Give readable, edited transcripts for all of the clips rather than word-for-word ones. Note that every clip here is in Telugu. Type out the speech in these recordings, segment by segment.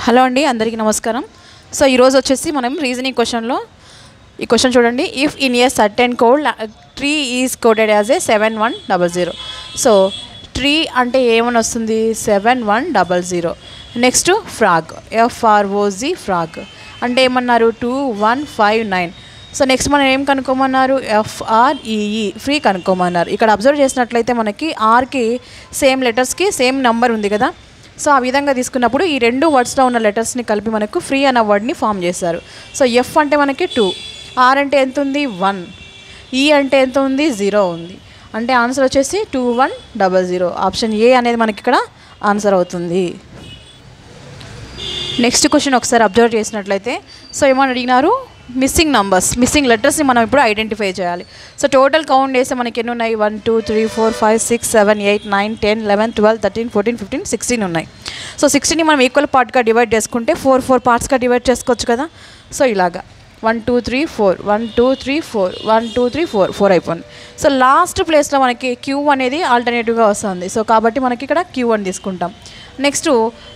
హలో అండి, అందరికీ నమస్కారం. సో ఈరోజు వచ్చేసి మనం రీజనింగ్ క్వశ్చన్లో ఈ క్వశ్చన్ చూడండి. If in a certain code tree is coded as a 7100. So tree అంటే ఏమని వస్తుంది? 7100. నెక్స్ట్ ఫ్రాగ్, FROG ఫ్రాగ్ అంటే ఏమన్నారు? 2159. సో నెక్స్ట్ మనం ఏం కనుక్కోమన్నారు? FREE free కనుక్కోమన్నారు. ఇక్కడ అబ్జర్వ్ చేసినట్లయితే మనకి ఆర్కి సేమ్ లెటర్స్కి సేమ్ నెంబర్ ఉంది కదా. సో ఆ విధంగా తీసుకున్నప్పుడు ఈ రెండు వర్డ్స్లో ఉన్న లెటర్స్ని కలిపి మనకు ఫ్రీ అన్న వర్డ్ని ఫామ్ చేశారు. సో ఎఫ్ అంటే మనకి 2, ఆర్ అంటే ఎంత ఉంది? 1, ఈ అంటే ఎంత ఉంది? 0 ఉంది. అంటే ఆన్సర్ వచ్చేసి 2100. ఆప్షన్ ఏ అనేది మనకి ఇక్కడ ఆన్సర్ అవుతుంది. నెక్స్ట్ క్వశ్చన్ ఒకసారి అబ్జర్వ్ చేసినట్లయితే సో ఏమని అడిగినారు? మిస్సింగ్ నంబర్స్, మిస్సింగ్ లెటర్స్ని మనం ఇప్పుడు ఐడెంటిఫై చేయాలి. సో టోటల్ కౌంట్ చేస్తే మనకి ఎన్ని ఉన్నాయి? 1 2 3 4 5 6 7 8 9 10 11 12 13 14 15 16 ఉన్నాయి. సో 16ని మనం ఈక్వల్ పార్ట్గా డివైడ్ చేసుకుంటే 4 పార్ట్స్గా డివైడ్ చేసుకోవచ్చు కదా. సో ఇలాగా 1 2 3 4 1 2 3 4 1 2 3 4 అయిపోయింది. సో లాస్ట్ ప్లేస్లో మనకి క్యూ అనేది ఆల్టర్నేటివ్గా వస్తుంది. సో కాబట్టి మనకి ఇక్కడ క్యూ అని తీసుకుంటాం. నెక్స్ట్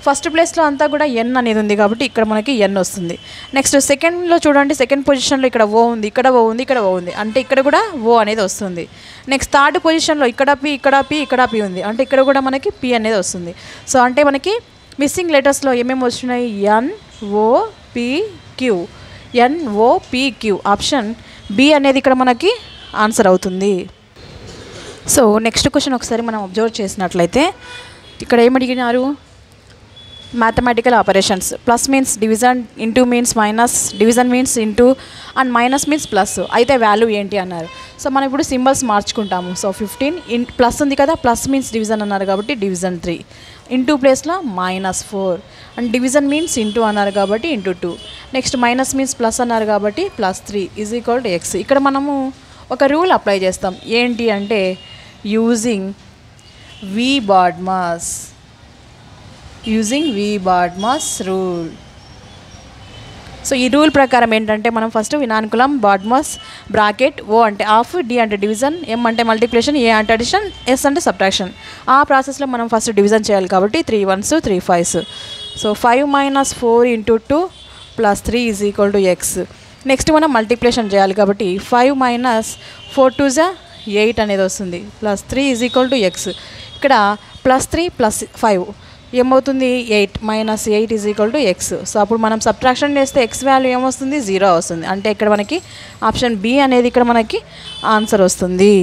ఫస్ట్ ప్లేస్లో అంతా కూడా ఎన్ అనేది ఉంది కాబట్టి ఇక్కడ మనకి ఎన్ వస్తుంది. నెక్స్ట్ సెకండ్లో చూడండి, సెకండ్ పొజిషన్లో ఇక్కడ ఓ ఉంది, ఇక్కడ ఓ ఉంది, ఇక్కడ ఓ ఉంది, అంటే ఇక్కడ కూడా ఓ అనేది వస్తుంది. నెక్స్ట్ థర్డ్ పొజిషన్లో ఇక్కడ పి, ఇక్కడ పి, ఇక్కడ పి ఉంది, అంటే ఇక్కడ కూడా మనకి పి అనేది వస్తుంది. సో అంటే మనకి మిస్సింగ్ లెటర్స్లో ఏమేమి వస్తున్నాయి? NOPQ. ఆప్షన్ బి అనేది ఇక్కడ మనకి ఆన్సర్ అవుతుంది. సో నెక్స్ట్ క్వశ్చన్ ఒకసారి మనం అబ్జర్వ్ చేసినట్లయితే ఇక్కడ ఏమడిగినారు? Mathematical operations. Plus means division, into means minus, division means into and minus means plus. అయితే వాల్యూ ఏంటి అన్నారు. సో మనం ఇప్పుడు సింబల్స్ మార్చుకుంటాము. సో 15 ప్లస్ ఉంది కదా, ప్లస్ మీన్స్ డివిజన్ అన్నారు కాబట్టి డివిజన్ 3, ఇంటూ ప్లేస్లో -4, అండ్ డివిజన్ మీన్స్ ఇంటూ అన్నారు కాబట్టి into 2, next minus means plus అన్నారు కాబట్టి +3 = x. ఇక్కడ మనము ఒక రూల్ అప్లై చేస్తాం. ఏంటి అంటే యూజింగ్ V-BODMAS రూల్. సో ఈ రూల్ ప్రకారం ఏంటంటే మనం ఫస్ట్ వినానుకులం, బాడ్మాస్, బ్రాకెట్, ఓ అంటే ఆఫ్, డి అంటే డివిజన్, ఎం అంటే మల్టిప్లికేషన్, ఏ అంటే అడిషన్, ఎస్ అంటే సబ్ట్రాక్షన్. ఆ ప్రాసెస్లో మనం ఫస్ట్ డివిజన్ చేయాలి కాబట్టి 3 1s 3 5s. So 5 - 4 × 2 +3 = x. Next మనం మల్టిప్లికేషన్ చేయాలి కాబట్టి 5 - 4 2s 8 అనేది వస్తుంది, +3 = x. ఇక్కడ +3 + 5 ఏమవుతుంది? 8 - 8 = x. సో అప్పుడు మనం సబ్ట్రాక్షన్ చేస్తే x వాల్యూ ఏమొస్తుంది? 0 వస్తుంది. అంటే ఇక్కడ మనకి ఆప్షన్ బి అనేది ఇక్కడ మనకి ఆన్సర్ వస్తుంది.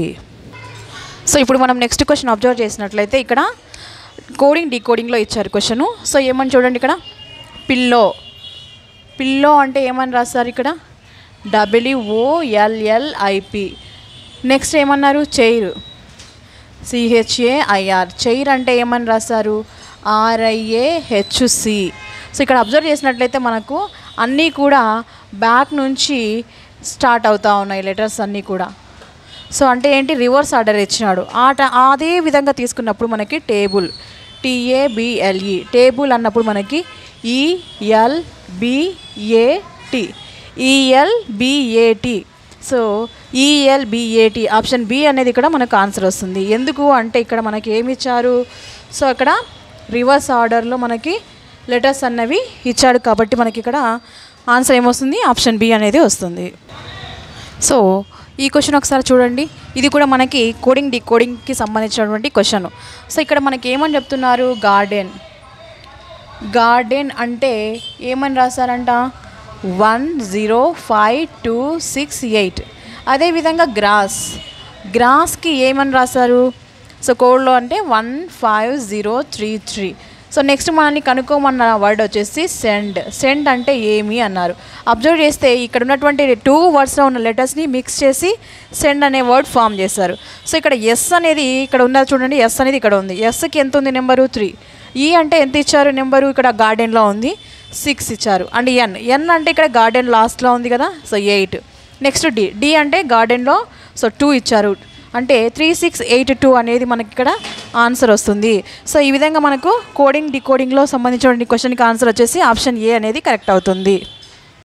సో ఇప్పుడు మనం నెక్స్ట్ క్వశ్చన్ అబ్జర్వ్ చేసినట్లయితే ఇక్కడ కోడింగ్ డీకోడింగ్లో ఇచ్చారు క్వశ్చను. సో ఏమని చూడండి, ఇక్కడ పిల్లో అంటే ఏమని రాస్తారు? ఇక్కడ WOLLIP. నెక్స్ట్ ఏమన్నారు? Chair, CHAIR. చైర్ అంటే ఏమని రాస్తారు? RIAHC. సో ఇక్కడ అబ్జర్వ్ చేసినట్లయితే మనకు అన్నీ కూడా బ్యాక్ నుంచి స్టార్ట్ అవుతూ ఉన్నాయి లెటర్స్ అన్నీ కూడా. సో అంటే ఏంటి? రివర్స్ ఆర్డర్ ఇచ్చినాడు. అదే విధంగా తీసుకున్నప్పుడు మనకి టేబుల్, TABLE, టేబుల్ అన్నప్పుడు మనకి ELBAT. So ELBAT option B అనేది ఇక్కడ మనకు ఆన్సర్ వస్తుంది. ఎందుకు అంటే ఇక్కడ మనకి ఏమి ఇచ్చారు? సో ఇక్కడ రివర్స్ ఆర్డర్లో మనకి లెటర్స్ అన్నవి ఇచ్చాడు కాబట్టి మనకి ఇక్కడ ఆన్సర్ ఏమొస్తుంది? ఆప్షన్ బి అనేది వస్తుంది. సో ఈ క్వశ్చన్ ఒకసారి చూడండి. ఇది కూడా మనకి కోడింగ్ డీకోడింగ్కి సంబంధించినటువంటి క్వశ్చన్. సో ఇక్కడ మనకి ఏమని చెప్తున్నారు? గార్డెన్ అంటే ఏమని రాశారంట? 10528. అదేవిధంగా గ్రాస్కి ఏమని రాశారు? సో కోడ్లో అంటే 15033. సో నెక్స్ట్ మనల్ని కనుక్కోమన్న వర్డ్ వచ్చేసి సెండ్ అంటే ఏమి అన్నారు. అబ్జర్వ్ చేస్తే ఇక్కడ ఉన్నటువంటి 2 వర్డ్స్లో ఉన్న లెటర్స్ని మిక్స్ చేసి సెండ్ అనే వర్డ్ ఫామ్ చేశారు. సో ఇక్కడ ఎస్ అనేది ఇక్కడ ఉన్నది చూడండి, ఎస్ అనేది ఇక్కడ ఉంది. ఎస్కి ఎంత ఉంది? నెంబరు 3. ఈ అంటే ఎంత ఇచ్చారు నెంబరు? ఇక్కడ గార్డెన్లో ఉంది 6 ఇచ్చారు. అండ్ ఎన్ అంటే ఇక్కడ గార్డెన్ లాస్ట్లో ఉంది కదా, సో 8. నెక్స్ట్ డి అంటే గార్డెన్లో సో 2 ఇచ్చారు, అంటే 3682 అనేది మనకి ఇక్కడ ఆన్సర్ వస్తుంది. సో ఈ విధంగా మనకు కోడింగ్ డీకోడింగ్లో సంబంధించిన క్వశ్చన్కి ఆన్సర్ వచ్చేసి ఆప్షన్ ఏ అనేది కరెక్ట్ అవుతుంది.